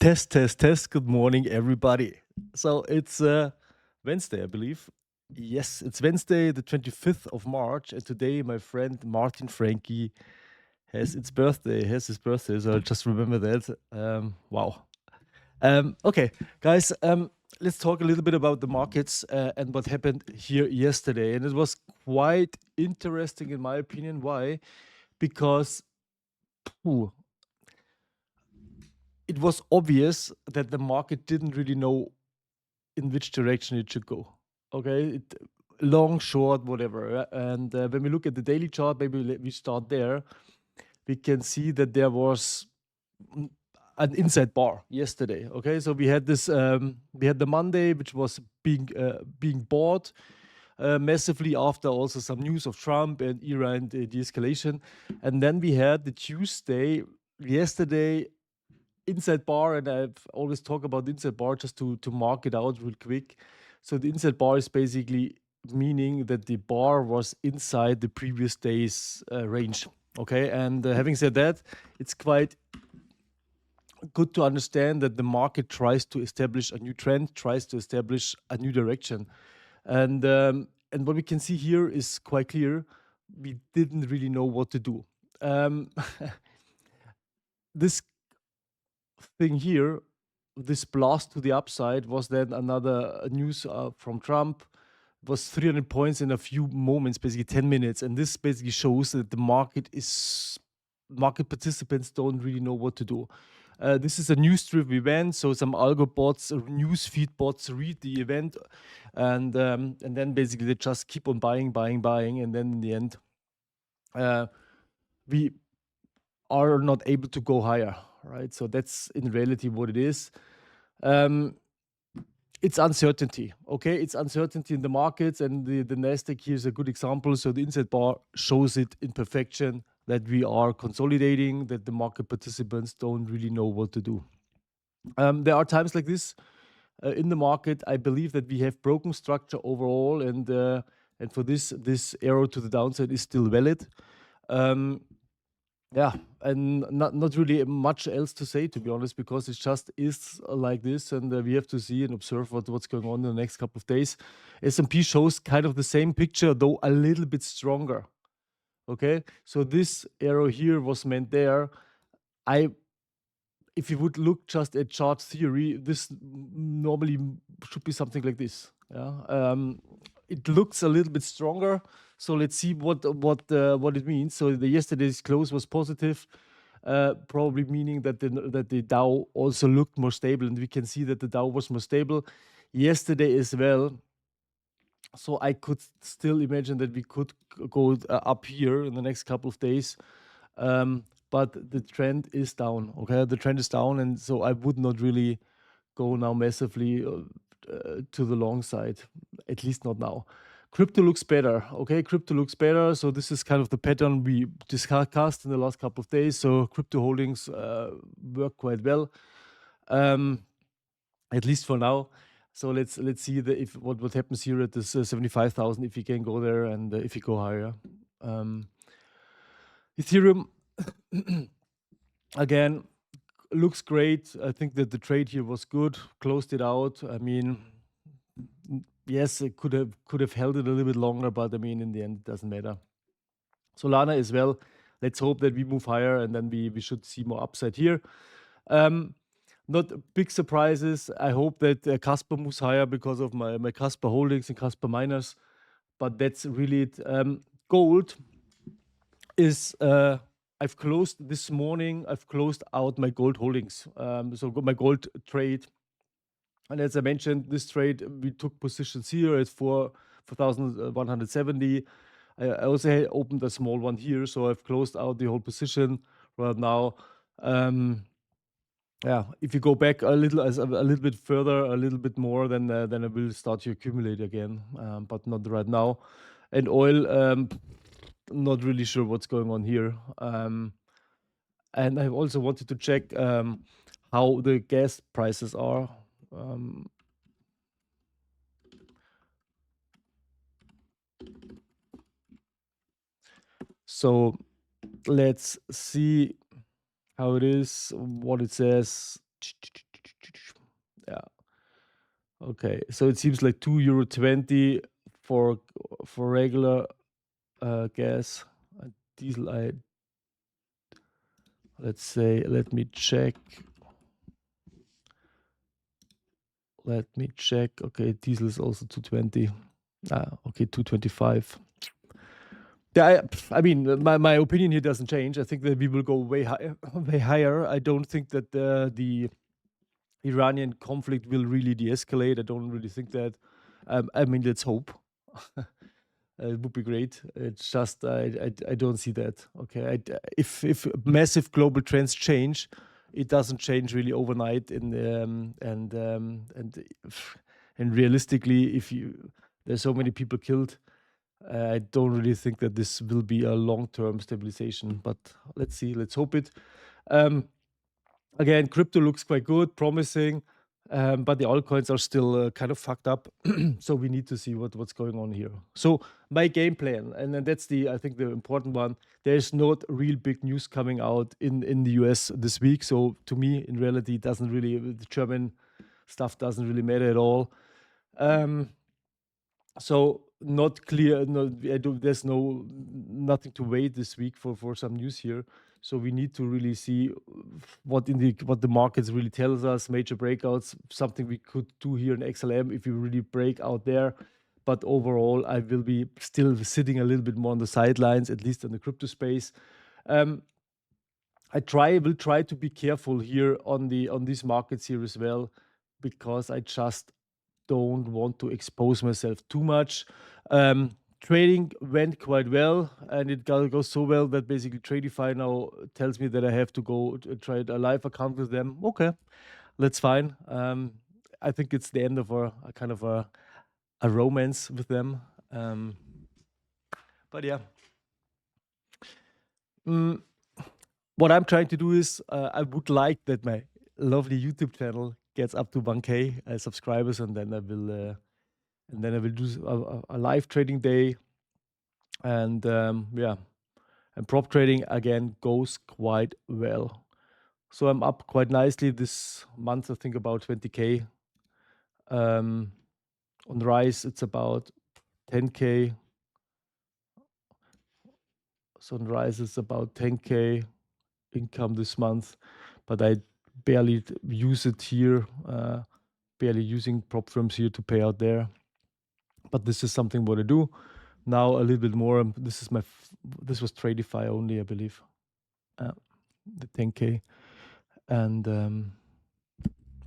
Test, test, test. Good morning, everybody. So it's Wednesday, I believe. Yes, it's Wednesday, the 25th of March, and today my friend Martin Frankie has his birthday. So just remember that. Wow. Okay, guys. Let's talk a little bit about the markets and what happened here yesterday. And it was quite interesting, in my opinion. Why? Because ooh, it was obvious that the market didn't really know in which direction it should go. Okay, long, short, whatever. And when we look at the daily chart, maybe we start there. We can see that there was mm, an inside bar yesterday. Okay, so we had this. We had the Monday, which was being bought massively after also some news of Trump and Iran de-escalation, and then we had the Tuesday yesterday inside bar, and I've always talk about the inside bar just to mark it out real quick. So the inside bar is basically meaning that the bar was inside the previous day's range. Okay, and having said that, it's quite good to understand that the market tries to establish a new trend, tries to establish a new direction, and what we can see here is quite clear. We didn't really know what to do. Um, this thing here, this blast to the upside was then another news from Trump. It was 300 points in a few moments, basically 10 minutes. And this basically shows that the market participants don't really know what to do. This is a news driven event, so some algo bots, news feed bots read the event, and then basically they just keep on buying, buying, buying, and then in the end, uh, we are not able to go higher, right? So that's in reality what it is. Um, it's uncertainty, okay? It's uncertainty in the markets, and the Nasdaq here is a good example. So the inside bar shows it in perfection that we are consolidating, that the market participants don't really know what to do. There are times like this in the market. I believe that we have broken structure overall, and for this arrow to the downside is still valid. Um, yeah, and not really much else to say, to be honest, because it just is like this, and we have to see and observe what's going on in the next couple of days. S&P shows kind of the same picture, though a little bit stronger. Okay, so this arrow here was meant there. If you would look just at chart theory, this normally should be something like this. Yeah, it looks a little bit stronger. So let's see what it means. So the yesterday's close was positive, probably meaning that the Dow also looked more stable, and we can see that the Dow was more stable yesterday as well. So I could still imagine that we could go up here in the next couple of days. But the trend is down. Okay, the trend is down, and so I would not really go now massively to the long side, at least not now. Crypto looks better. Okay, crypto looks better. So this is kind of the pattern we discussed in the last couple of days. So crypto holdings work quite well, um, at least for now. So let's see if what happens here at this 75,000, if you can go there, and if you go higher. Um, Ethereum again looks great. I think that the trade here was good. Closed it out. I mean, yes, it could have held it a little bit longer, but I mean, in the end, it doesn't matter. Solana as well. Let's hope that we move higher, and then we should see more upside here. Not big surprises. I hope that Casper moves higher because of my Casper holdings and Casper miners, but that's really it. Gold is I've closed this morning. I've closed out my gold holdings. So got my gold trade, and as I mentioned, this trade we took positions here at 4,170. I also had opened a small one here, so I've closed out the whole position right now. Yeah, if you go back a little bit further, a little bit more, then I will start to accumulate again, but not right now. And oil, not really sure what's going on here. And I also wanted to check how the gas prices are. Um, so let's see how it is, what it says. Yeah. Okay. So it seems like €2.20 for regular gas and diesel. Let's say, let me check. Okay, diesel is also 220. Okay, 225. Yeah, I mean, my opinion here doesn't change. I think that we will go way higher. Way higher. I don't think that the Iranian conflict will really de-escalate. I don't really think that. I mean, let's hope. It would be great. It's just I don't see that. Okay, if massive global trends change, it doesn't change really overnight. And realistically, if you there's so many people killed, I don't really think that this will be a long-term stabilization. But let's see. Let's hope it. Um, Again, crypto looks quite good, promising, but the altcoins are still kind of fucked up. So we need to see what's going on here. So my game plan, and then that's I think the important one. There's not real big news coming out in the US this week. So to me, in reality, it doesn't really the German stuff doesn't really matter at all. So not clear. No, there's nothing to wait this week for some news here. So we need to really see what the markets really tells us. Major breakouts, something we could do here in XLM if we really break out there. But overall, I will be still sitting a little bit more on the sidelines, at least in the crypto space. Will try to be careful here on these markets here as well, because I just don't want to expose myself too much. Trading went quite well, and it goes so well that basically Tradify now tells me that I have to go try a live account with them. Okay, that's fine. I think it's the end of a kind of a romance with them. But yeah. Mm, what I'm trying to do is I would like that my lovely YouTube channel gets up to 1K subscribers, and then I will do a live trading day, and yeah, and prop trading again goes quite well. So I'm up quite nicely this month. I think about 20K. On the rise, it's about 10K. So on the rise, it's about 10K income this month, but I barely use it here. Barely using prop firms here to pay out there. But this is something what I do now a little bit more. This was Tradify only, I believe, the 10K, and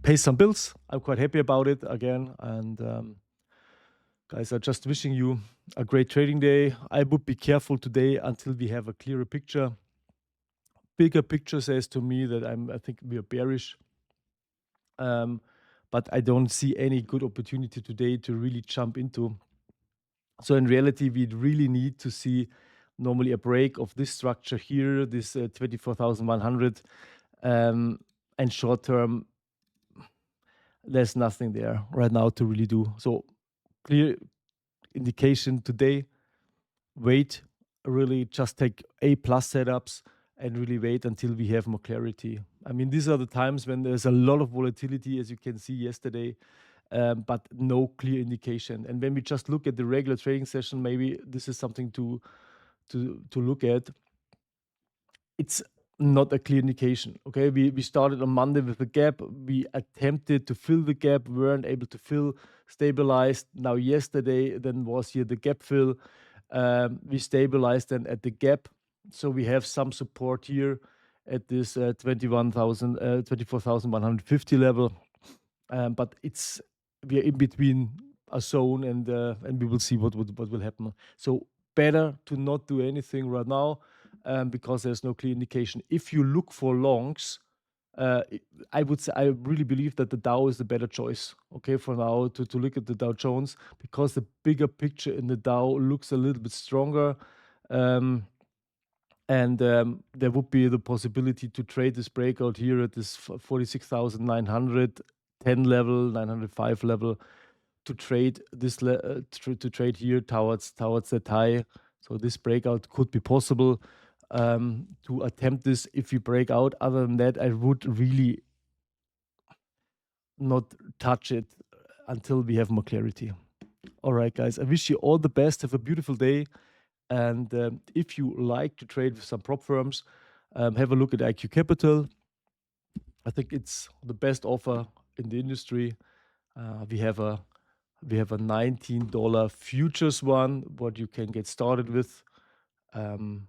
pay some bills. I'm quite happy about it again. And guys, I'm just wishing you a great trading day. I would be careful today until we have a clearer picture. Bigger picture says to me that I think we are bearish. But I don't see any good opportunity today to really jump into. So in reality, we really need to see normally a break of this structure here, this 24,100, and short term, there's nothing there right now to really do. So clear indication today, wait, really just take A plus setups and really wait until we have more clarity. I mean, these are the times when there's a lot of volatility, as you can see yesterday, but no clear indication. And when we just look at the regular trading session, maybe this is something to look at. It's not a clear indication. Okay, we started on Monday with a gap. We attempted to fill the gap, weren't able to fill, stabilized. Now yesterday, then was here the gap fill. We stabilized then at the gap, so we have some support here at this 24,150 level. But we are in between a zone, and we will see what will happen. So better to not do anything right now, because there's no clear indication. If you look for longs, I would say I really believe that the Dow is the better choice. Okay, for now to look at the Dow Jones, because the bigger picture in the Dow looks a little bit stronger. And there would be the possibility to trade this breakout here at this 46,910 level, 905 level, to trade this to trade here towards that high. So this breakout could be possible to attempt this if you break out. Other than that, I would really not touch it until we have more clarity. All right, guys, I wish you all the best. Have a beautiful day. And if you like to trade with some prop firms, have a look at IQ Capital. I think it's the best offer in the industry. We have a $19 futures one, what you can get started with. Um,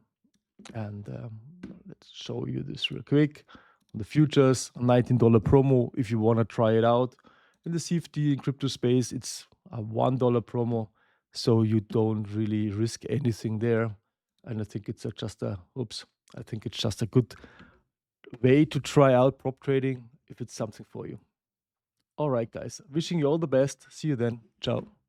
and let's show you this real quick. The futures, $19 promo if you want to try it out. In the CFD and crypto space, it's a $1 promo, so you don't really risk anything there. And I think it's just a good way to try out prop trading if it's something for you. All right, guys, wishing you all the best. See you then. Ciao.